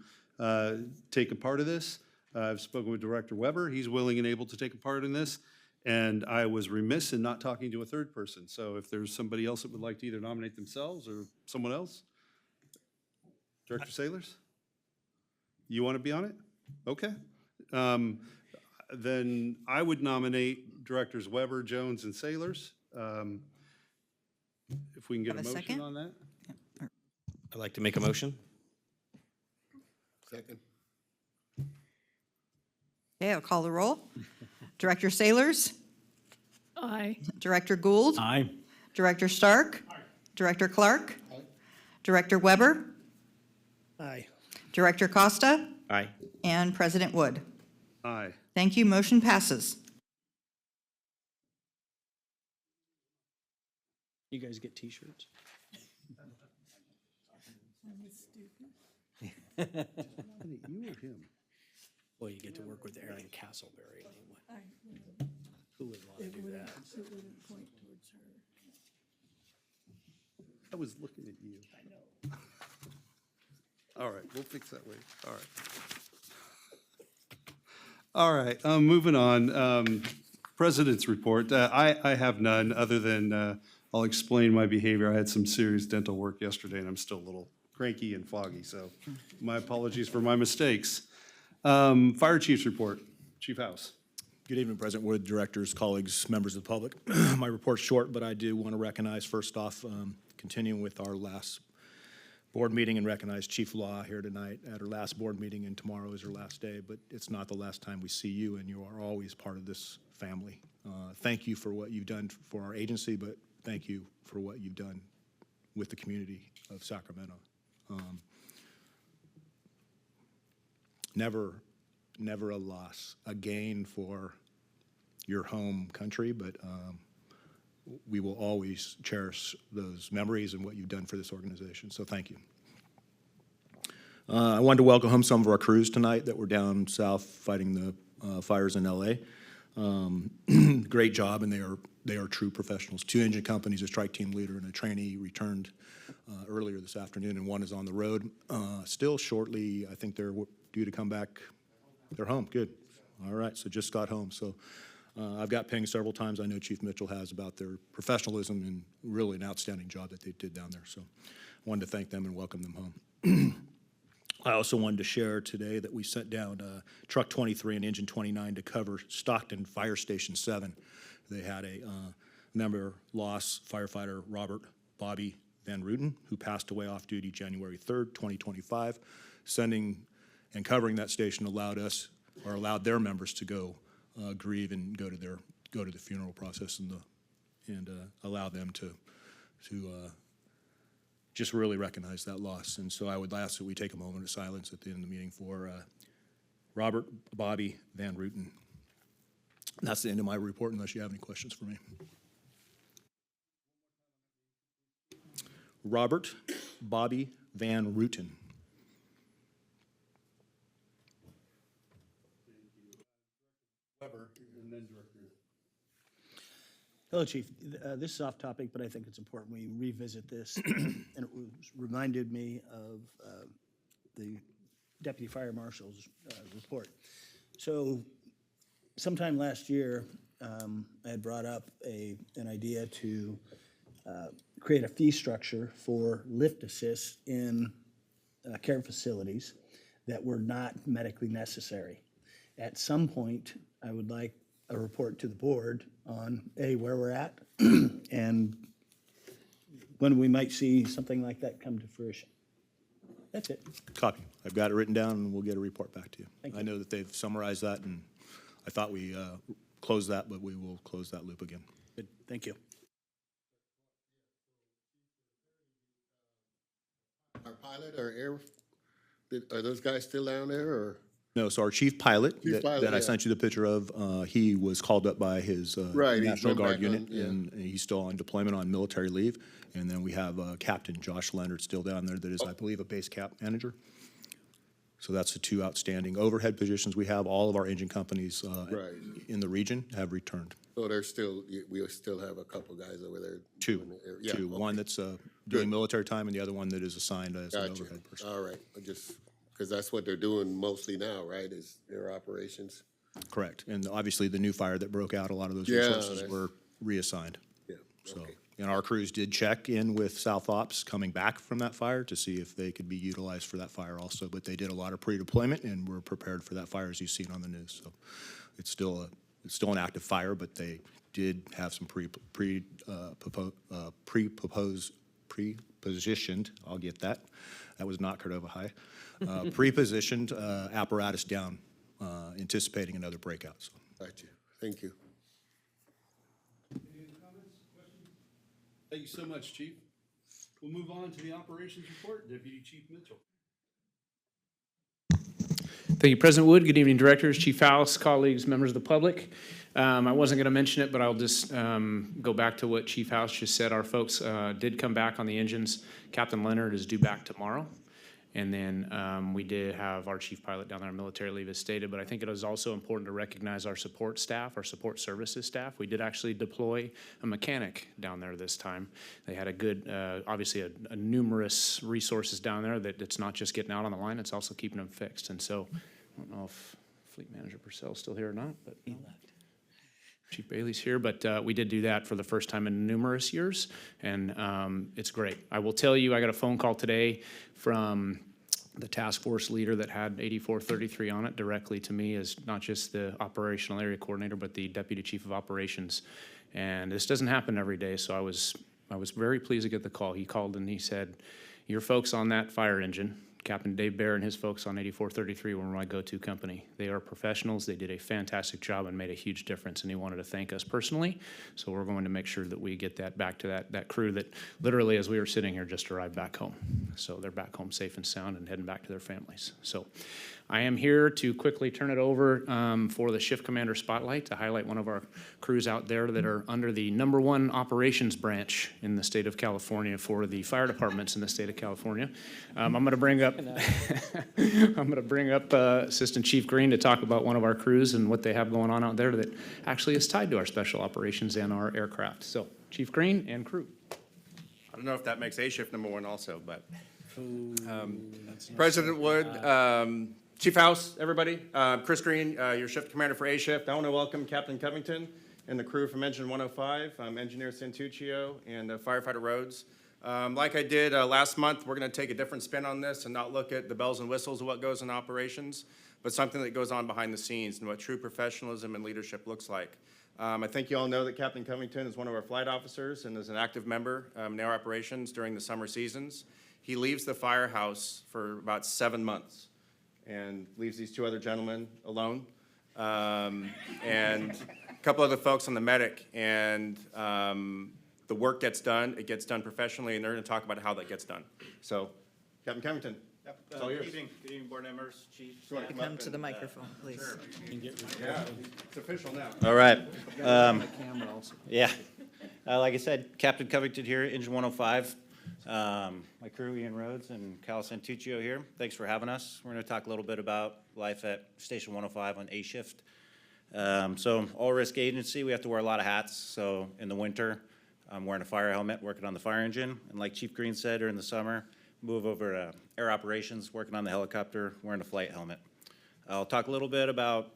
take a part of this. I've spoken with Director Weber. He's willing and able to take a part in this. And I was remiss in not talking to a third person. So if there's somebody else that would like to either nominate themselves or someone else. Director Saylors? You want to be on it? Okay. Then I would nominate Directors Weber, Jones, and Saylors. If we can get a Have a motion second? on that. I'd like to make a motion. Okay, I'll call the roll. Director Sailors, Aye. Director Gould, Aye. Director Stark, Director Clark, Director Weber, Aye. Director Costa, Aye. and President Wood. Aye. Thank you. Motion passes. You guys get T-shirts? You or him? Well, you get to work with Aaron Castleberry. Who would want to do that? It wouldn't point towards her. I was looking at you. I know. All right, we'll fix that later. All right. All right, moving on. President's report. I have none, other than I'll explain my behavior. I had some serious dental work yesterday, and I'm still a little cranky and foggy, so my apologies for my mistakes. Fire Chief's report. Chief House. Good evening, President Wood, directors, colleagues, members of the public. My report's short, but I do want to recognize, first off, continuing with our last board meeting, and recognize Chief Law here tonight at our last board meeting, and tomorrow is our last day, but it's not the last time we see you, and you are always part of this family. Thank you for what you've done for our agency, but thank you for what you've done with the community of Sacramento. Never a loss, a gain for your home country, but we will always cherish those memories and what you've done for this organization, so thank you. I wanted to welcome home some of our crews tonight that were down south fighting the fires in LA. Great job, and they are true professionals. 2 engine companies, a strike team leader, and a trainee returned earlier this afternoon, and one is on the road. Still shortly, I think they're due to come back. They're home, good. All right, so just got home. So I've got pinged several times, I know Chief Mitchell has, about their professionalism and really an outstanding job that they did down there. So I wanted to thank them and welcome them home. I also wanted to share today that we sent down Truck 23 and Engine 29 to cover Stockton Fire Station 7. They had a member loss, firefighter Robert Bobby Van Ruten, who passed away off duty January 3rd, 2025. Sending and covering that station allowed their members to go grieve and go to the funeral process and allow them to just really recognize that loss. And so I would ask that we take a moment of silence at the end of the meeting for Robert Bobby Van Ruten. And that's the end of my report, unless you have any questions for me. Robert Bobby Van Ruten. Hello, Chief. This is off topic, but I think it's important we revisit this. And it reminded me of the Deputy Fire Marshal's report. So sometime last year, I had brought up an idea to create a fee structure for lift assists in care facilities that were not medically necessary. At some point, I would like a report to the board on, A, where we're at, and when we might see something like that come to fruition. That's it. Copy. I've got it written down, and we'll get a report back to you. Thank you. I know that they've summarized that, and I thought we closed that, but we will close that loop again. Good, thank you. Our pilot, our air, are those guys still down there, or? No, so our chief pilot Chief pilot, that I yeah. sent you the picture of, he was called up by his Right, he's National been Guard back on, unit, and he's still on deployment on military leave. And then we have Captain Josh Leonard still down there that is, I believe, a base cap manager. So that's the 2 outstanding overhead positions we have. All of our engine companies Right. in the region have returned. So there's still, we still have a couple guys over there. 2, doing the air- yeah, 2. okay. One that's doing military time, and the other one that is assigned as an Gotcha. overhead person. All right, because that's what they're doing mostly now, right, is their operations? Correct. And obviously, the new fire that broke out, a lot of those Yeah, resources that's- were reassigned. Yeah, So, okay. and our crews did check in with South Ops coming back from that fire to see if they could be utilized for that fire also. But they did a lot of pre-deployment and were prepared for that fire, as you've seen on the news. So it's still an active fire, but they did have some pre-positioned, I'll get that. That was not Cordova High. Pre-positioned apparatus down, anticipating another breakout. So Gotcha. Thank you. Thank you so much, Chief. We'll move on to the operations report. Deputy Chief Mitchell. Thank you, President Wood. Good evening, directors, Chief House, colleagues, members of the public. I wasn't going to mention it, but I'll just go back to what Chief House just said. Our folks did come back on the engines. Captain Leonard is due back tomorrow. And then we did have our chief pilot down there on military leave as stated, but I think it is also important to recognize our support staff, our support services staff. We did actually deploy a mechanic down there this time. They had a good, obviously a numerous resources down there that it's not just getting out on the line, it's also keeping them fixed. And so I don't know if Fleet Manager Purcell's still here or not, but Chief Bailey's here, but we did do that for the first time in numerous years, and it's great. I will tell you, I got a phone call today from the task force leader that had 8433 on it directly to me as not just the operational area coordinator, but the deputy chief of operations. And this doesn't happen every day, so I was very pleased to get the call. He called and he said, your folks on that fire engine, Captain Dave Bear and his folks on 8433 were my go-to company. They are professionals. They did a fantastic job and made a huge difference, and he wanted to thank us personally. So we're going to make sure that we get that back to that crew that literally, as we were sitting here, just arrived back home. So they're back home safe and sound and heading back to their families. So I am here to quickly turn it over for the shift commander spotlight to highlight one of our crews out there that are under the #1 operations branch in the state of California for the fire departments in the state of California. I'm going to bring up Assistant Chief Green to talk about one of our crews and what they have going on out there that actually is tied to our special operations and our aircraft. So Chief Green and crew. I don't know if that makes A shift #1 also, but President Wood, Chief House, everybody, Chris Green, your shift commander for A shift. I want to welcome Captain Covington and the crew from Engine 105, Engineer Santuccio, and Firefighter Rhodes. Like I did last month, we're going to take a different spin on this and not look at the bells and whistles of what goes in operations, but something that goes on behind the scenes and what true professionalism and leadership looks like. I think you all know that Captain Covington is one of our flight officers and is an active member in our operations during the summer seasons. He leaves the firehouse for about 7 months and leaves these 2 other gentlemen alone and a couple other folks on the medic. And the work gets done, it gets done professionally, and they're going to talk about how that gets done. So, Captain Covington, it's all yours. Good evening, board members, chief. Come to the microphone, please. Yeah, it's official now. All right. Yeah. Like I said, Captain Covington here, Engine 105. My crew, Ian Rhodes and Cal Santuccio here. Thanks for having us. We're going to talk a little bit about life at Station 105 on A shift. So, all-risk agency, we have to wear a lot of hats. So, in the winter, I'm wearing a fire helmet, working on the fire engine. And like Chief Green said, during the summer, move over to air operations, working on the helicopter, wearing a flight helmet. I'll talk a little bit about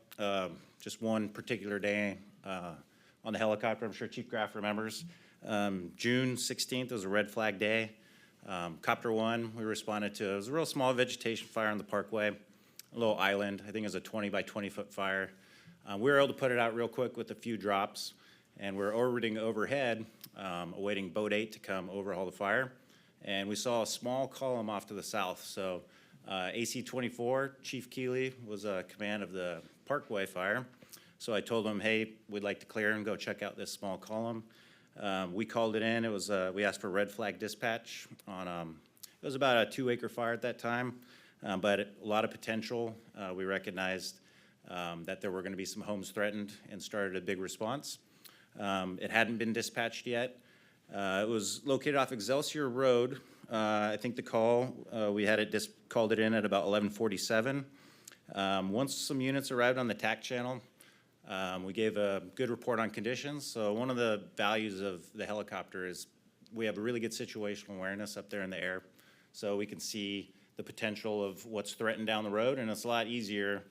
just one particular day on the helicopter. I'm sure Chief Graff remembers. June 16th was a red flag day. Copter 1, we responded to, it was a real small vegetation fire on the parkway, a little island. I think it was a 20 by 20 foot fire. We were able to put it out real quick with a few drops, and we're orbiting overhead, awaiting Boat 8 to come overhaul the fire. And we saw a small column off to the south. So AC-24, Chief Keeley was command of the Parkway fire. So I told him, hey, we'd like to clear and go check out this small column. We called it in. It was we asked for red flag dispatch on it was about a 2-acre fire at that time, but a lot of potential. We recognized that there were going to be some homes threatened and started a big response. It hadn't been dispatched yet. It was located off Excelsior Road. I think the call, we had it called it in at about 11:47. Once some units arrived on the TAC channel, we gave a good report on conditions. So one of the values of the helicopter is we have a really good situational awareness up there in the air. So we can see the potential of what's threatened down the road, and it's a lot easier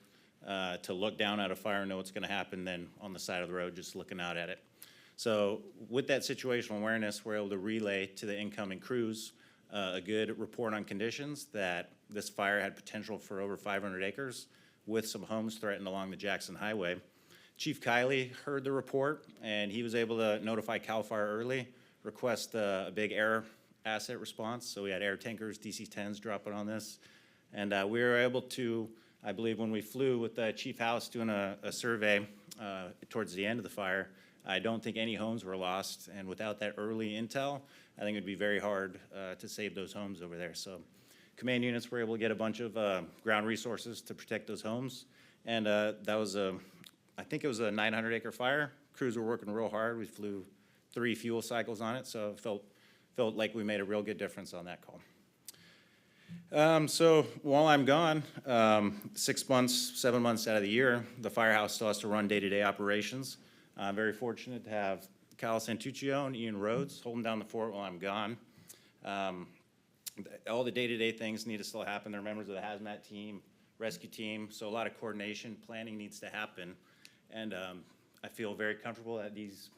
to look down at a fire and know what's going to happen than on the side of the road just looking out at it. So with that situational awareness, we're able to relay to the incoming crews a good report on conditions that this fire had potential for over 500 acres with some homes threatened along the Jackson Highway. Chief Kiley heard the report, and he was able to notify CAL FIRE early, request a big air asset response. So we had air tankers, DC-10s dropping on this. And we were able to, I believe when we flew with the Chief House doing a survey towards the end of the fire. I don't think any homes were lost, and without that early intel, I think it'd be very hard to save those homes over there. So command units were able to get a bunch of ground resources to protect those homes, and that was I think it was a 900-acre fire. Crews were working real hard. We flew 3 fuel cycles on it, so it felt like we made a real good difference on that call. So while I'm gone, 6 months, 7 months out of the year, the firehouse still has to run day-to-day operations. I'm very fortunate to have Cal Santuccio and Ian Rhodes holding down the fort while I'm gone. All the day-to-day things need to still happen. They're members of the hazmat team, rescue team, so a lot of coordination, planning needs to happen. And I feel very comfortable that these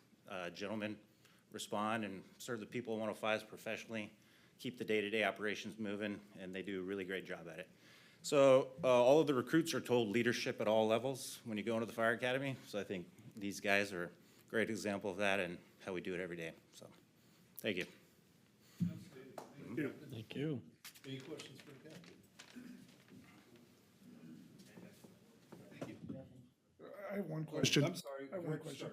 gentlemen respond and serve the people of 105s professionally, keep the day-to-day operations moving, and they do a really great job at it. So all of the recruits are told leadership at all levels when you go into the fire academy. So I think these guys are a great example of that and how we do it every day. So thank you. Thank you. Any questions for the captain? Thank you. I have one question. I'm sorry. I have one question.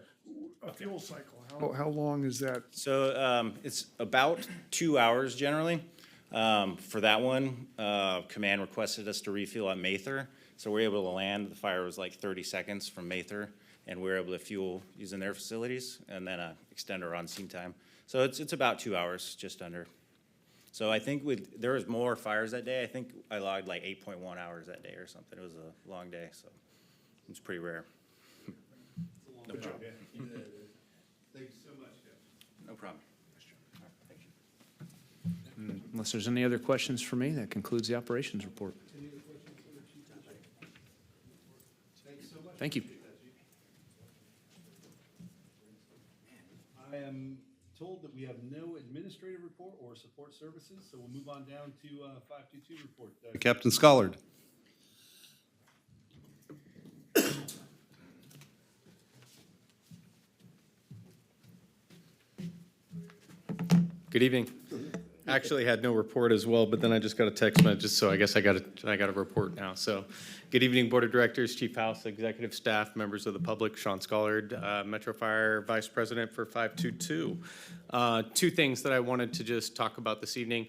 A fuel cycle, how long is that? So it's about 2 hours generally. For that one, command requested us to refuel at Mather. So we were able to land. The fire was like 30 seconds from Mather, and we were able to fuel using their facilities and then extend our on-scene time. So it's about 2 hours, just under. So I think there was more fires that day. I think I logged like 8.1 hours that day or something. It was a long day, so it's pretty rare. No problem. Thank you so much, Captain. No problem. Thank you. Unless there's any other questions for me, that concludes the operations report. Thank you so much. Thank you. I am told that we have no administrative report or support services, so we'll move on down to 522 report. Captain Scollard. Good evening. Actually had no report as well, but then I just got a text message, so I guess I got a report now. So, good evening, Board of Directors, Chief House, executive staff, members of the public, Sean Scollard, Metro Fire Vice President for 522. 2 things that I wanted to just talk about this evening.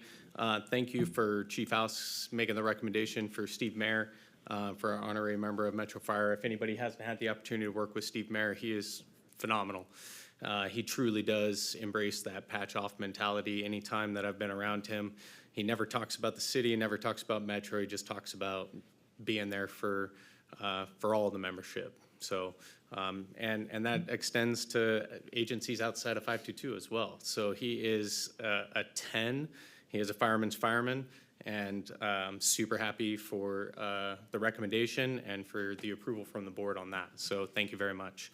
Thank you for Chief House making the recommendation for Steve Mayer for our honorary member of Metro Fire. If anybody hasn't had the opportunity to work with Steve Mayer, he is phenomenal. He truly does embrace that patch-off mentality anytime that I've been around him. He never talks about the city, never talks about Metro, he just talks about being there for all of the membership. So, and that extends to agencies outside of 522 as well. So he is a 10, he is a fireman's fireman, and I'm super happy for the recommendation and for the approval from the board on that. So thank you very much.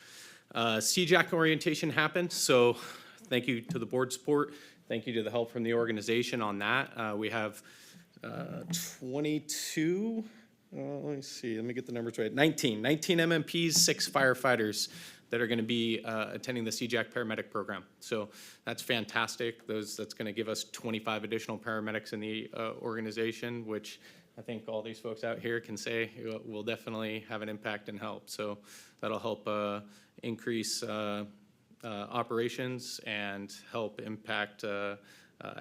CJAC orientation happened, so thank you to the board support. Thank you to the help from the organization on that. We have 22, let me see, let me get the numbers right. 19 MMPs, 6 firefighters that are going to be attending the CJAC paramedic program. So that's fantastic. That's going to give us 25 additional paramedics in the organization, which I think all these folks out here can say will definitely have an impact and help. So that'll help increase operations and help impact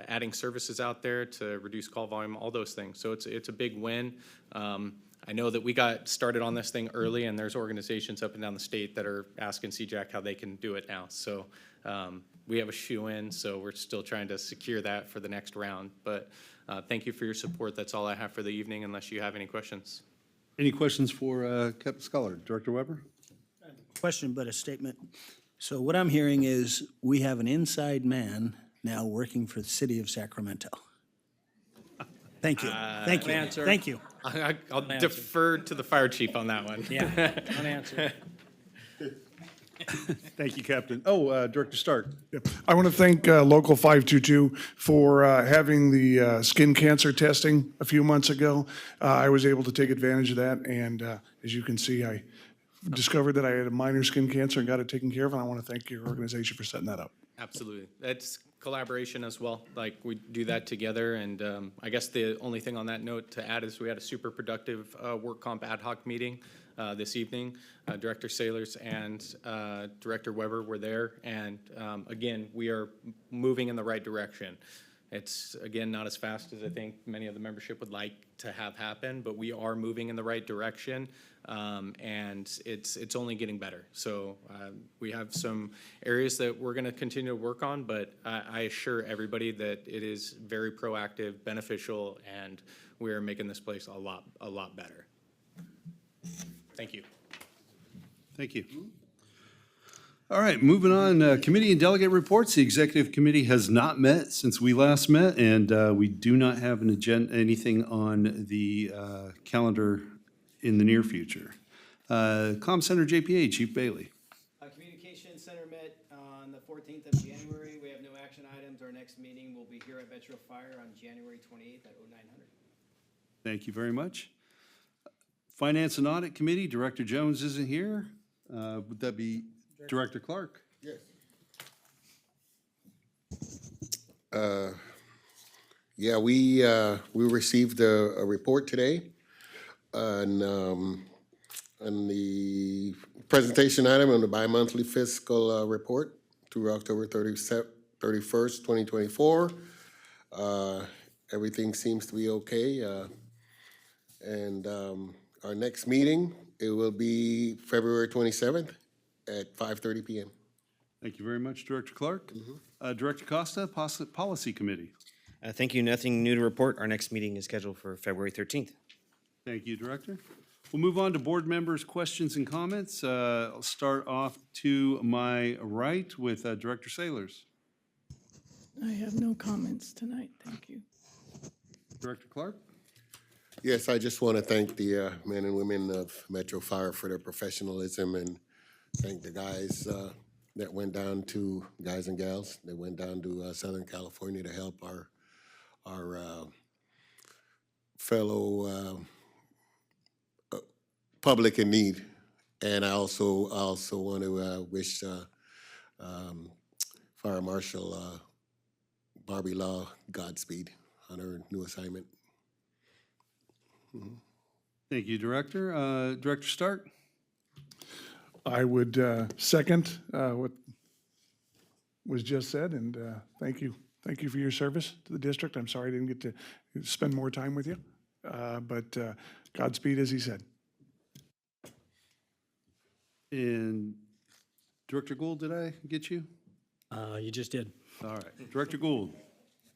adding services out there to reduce call volume, all those things. So it's a big win. I know that we got started on this thing early, and there's organizations up and down the state that are asking CJAC how they can do it now. So we have a shoe-in, so we're still trying to secure that for the next round. But thank you for your support. That's all I have for the evening, unless you have any questions. Any questions for Captain Scollard? Director Weber? Question, but a statement. So what I'm hearing is we have an inside man now working for the city of Sacramento. Thank you. Thank you. Answer. Thank you. I'll defer to the fire chief on that one. Yeah, unanswered. Thank you, Captain. Oh, Director Stark. I want to thank Local 522 for having the skin cancer testing a few months ago. I was able to take advantage of that, and as you can see, I discovered that I had a minor skin cancer and got it taken care of, and I want to thank your organization for setting that up. Absolutely. That's collaboration as well. Like, we do that together, and I guess the only thing on that note to add is we had a super productive work comp ad hoc meeting this evening. Director Sailors and Director Weber were there, and again, we are moving in the right direction. It's, again, not as fast as I think many of the membership would like to have happen, but we are moving in the right direction, and it's only getting better. So we have some areas that we're going to continue to work on, but I assure everybody that it is very proactive, beneficial, and we are making this place a lot better. Thank you. Thank you. All right, moving on, committee and delegate reports. The executive committee has not met since we last met, and we do not have an agenda, anything on the calendar in the near future. Comm Center JPA, Chief Bailey. Communications Center met on the 14th of January. We have no action items. Our next meeting will be here at Metro Fire on January 28th at 0900. Thank you very much. Finance and Audit Committee, Director Jones isn't here. Would that be Director Clark? Yes. Yeah, we received a report today on the presentation item on the bi-monthly fiscal report through October 31st, 2024. Everything seems to be okay. And our next meeting, it will be February 27th at 5:30 p.m. Thank you very much, Director Clark. Director Costa, Policy Committee. Thank you. Nothing new to report. Our next meeting is scheduled for February 13th. Thank you, Director. We'll move on to board members' questions and comments. I'll start off to my right with Director Sailors. I have no comments tonight, thank you. Director Clark? Yes, I just want to thank the men and women of Metro Fire for their professionalism and thank the guys that went down to, guys and gals, that went down to Southern California to help our fellow public in need. And I also want to wish Fire Marshal Barbie Law Godspeed on her new assignment. Thank you, Director. Director Stark? I would second what was just said, and thank you. Thank you for your service to the district. I'm sorry I didn't get to spend more time with you, but Godspeed, as he said. And Director Gould, did I get you? You just did. All right. Director Gould.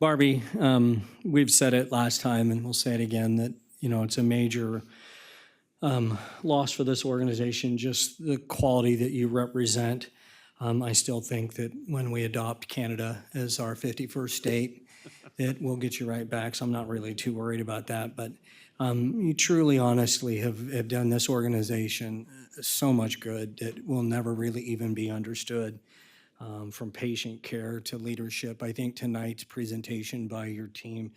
Barbie, we've said it last time and we'll say it again that, it's a major loss for this organization, just the quality that you represent. I still think that when we adopt Canada as our 51st state, it will get you right back. So I'm not really too worried about that. But you truly, honestly have done this organization so much good that will never really even be understood. From patient care to leadership. I think tonight's presentation by your team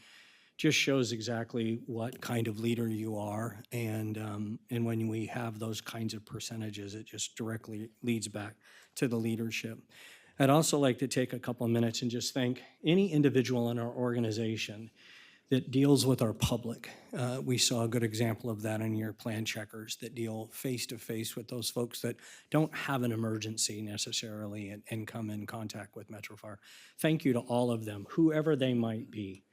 just shows exactly what kind of leader you are. And when we have those kinds of percentages, it just directly leads back to the leadership. I'd also like to take a couple of minutes and just thank any individual in our organization that deals with our public. We saw a good example of that in your plan checkers that deal face-to-face with those folks that don't have an emergency necessarily and come in contact with Metro Fire. Thank you to all of them, whoever they might be,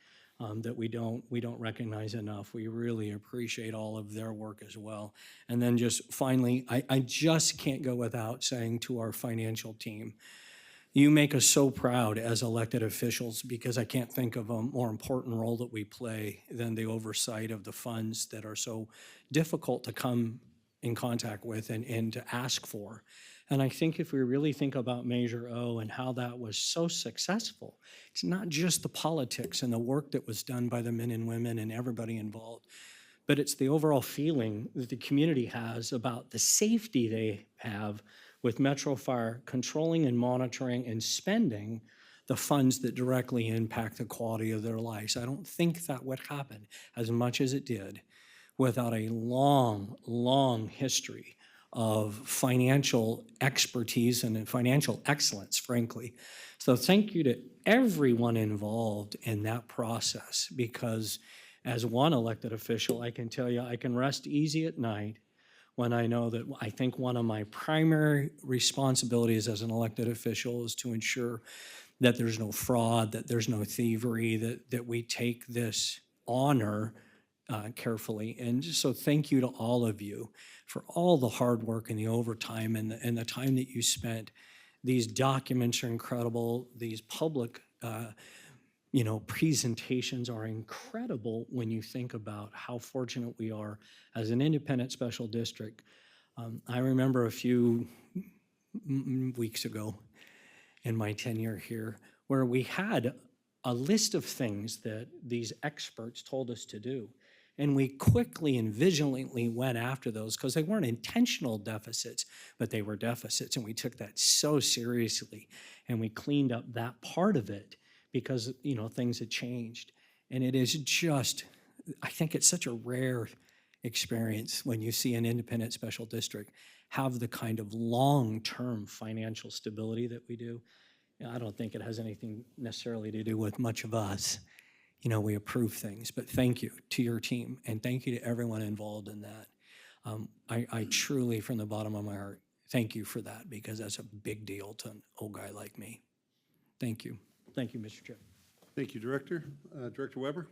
that we don't recognize enough. We really appreciate all of their work as well. And then just finally, I just can't go without saying to our financial team, you make us so proud as elected officials because I can't think of a more important role that we play than the oversight of the funds that are so difficult to come in contact with and to ask for. And I think if we really think about Measure O and how that was so successful, it's not just the politics and the work that was done by the men and women and everybody involved, but it's the overall feeling that the community has about the safety they have with Metro Fire controlling and monitoring and spending the funds that directly impact the quality of their lives. I don't think that would happen as much as it did without a long, long history of financial expertise and financial excellence, frankly. So thank you to everyone involved in that process, because as one elected official, I can tell you I can rest easy at night when I know that I think one of my primary responsibilities as an elected official is to ensure that there's no fraud, that there's no thievery, that we take this honor carefully. And just so thank you to all of you for all the hard work and the overtime and the time that you spent. These documents are incredible. These public presentations are incredible when you think about how fortunate we are as an independent special district. I remember a few weeks ago in my tenure here where we had a list of things that these experts told us to do. And we quickly and vigilantly went after those because they weren't intentional deficits, but they were deficits. And we took that so seriously. And we cleaned up that part of it because, things had changed. And it is just, I think it's such a rare experience when you see an independent special district have the kind of long-term financial stability that we do. I don't think it has anything necessarily to do with much of us. We approve things, but thank you to your team, and thank you to everyone involved in that. I truly, from the bottom of my heart, thank you for that, because that's a big deal to an old guy like me. Thank you. Thank you, Mr. Chair. Thank you, Director. Director Weber?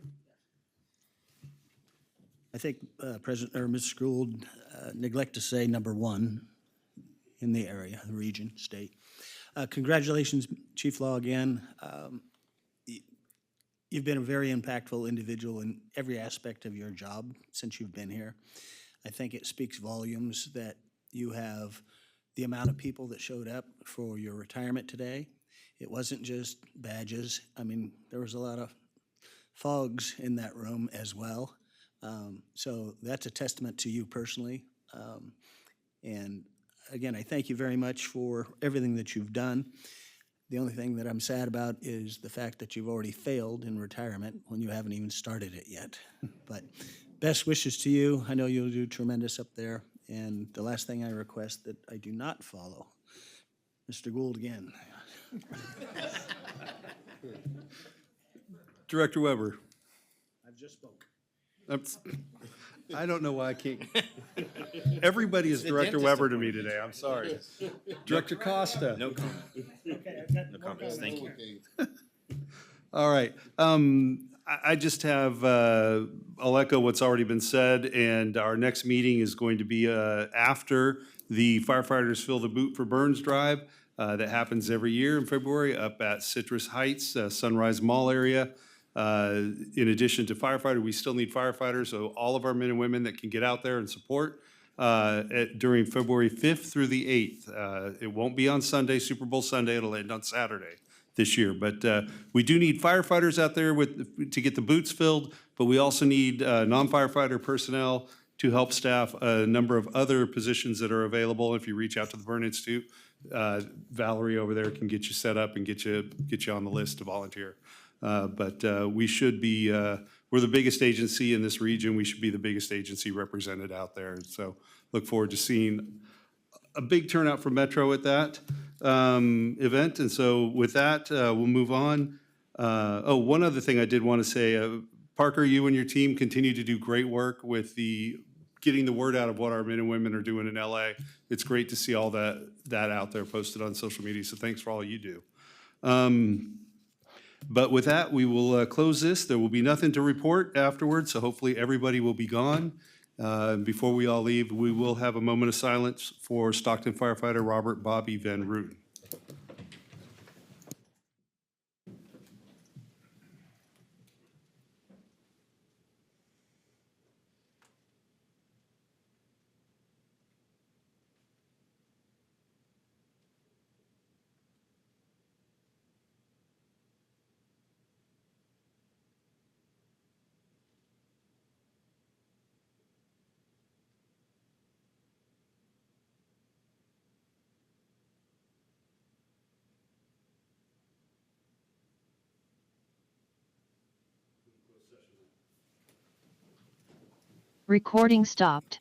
I think Mrs. Gould neglect to say number one in the area, the region, state. Congratulations, Chief Law, again. You've been a very impactful individual in every aspect of your job since you've been here. I think it speaks volumes that you have the amount of people that showed up for your retirement today. It wasn't just badges. I mean, there was a lot of fogs in that room as well. So that's a testament to you personally. And again, I thank you very much for everything that you've done. The only thing that I'm sad about is the fact that you've already failed in retirement when you haven't even started it yet. But best wishes to you. I know you'll do tremendous up there. And the last thing I request that I do not follow, Mr. Gould again. Director Weber? I've just spoke. I don't know why I can't. Everybody is Director Weber to me today. I'm sorry. Director Costa? No comment. Okay, I've got No comments, thank you. All right. I just have, I'll echo what's already been said, and our next meeting is going to be after the Firefighters Fill the Boot for Burns Drive. That happens every year in February up at Citrus Heights, Sunrise Mall area. In addition to firefighter, we still need firefighters, so all of our men and women that can get out there and support during February 5th through the 8th. It won't be on Sunday, Super Bowl Sunday, it'll end on Saturday this year. But we do need firefighters out there to get the boots filled, but we also need non-firefighter personnel to help staff a number of other positions that are available. If you reach out to the Burn Institute, Valerie over there can get you set up and get you on the list to volunteer. But we should be, we're the biggest agency in this region. We should be the biggest agency represented out there. So look forward to seeing a big turnout for Metro at that event. And so with that, we'll move on. One other thing I did want to say, Parker, you and your team continue to do great work with getting the word out of what our men and women are doing in LA. It's great to see all that out there posted on social media. So thanks for all you do. But with that, we will close this. There will be nothing to report afterwards, so hopefully everybody will be gone. Before we all leave, we will have a moment of silence for Stockton firefighter Robert Bobby Van Rooten. Recording stopped.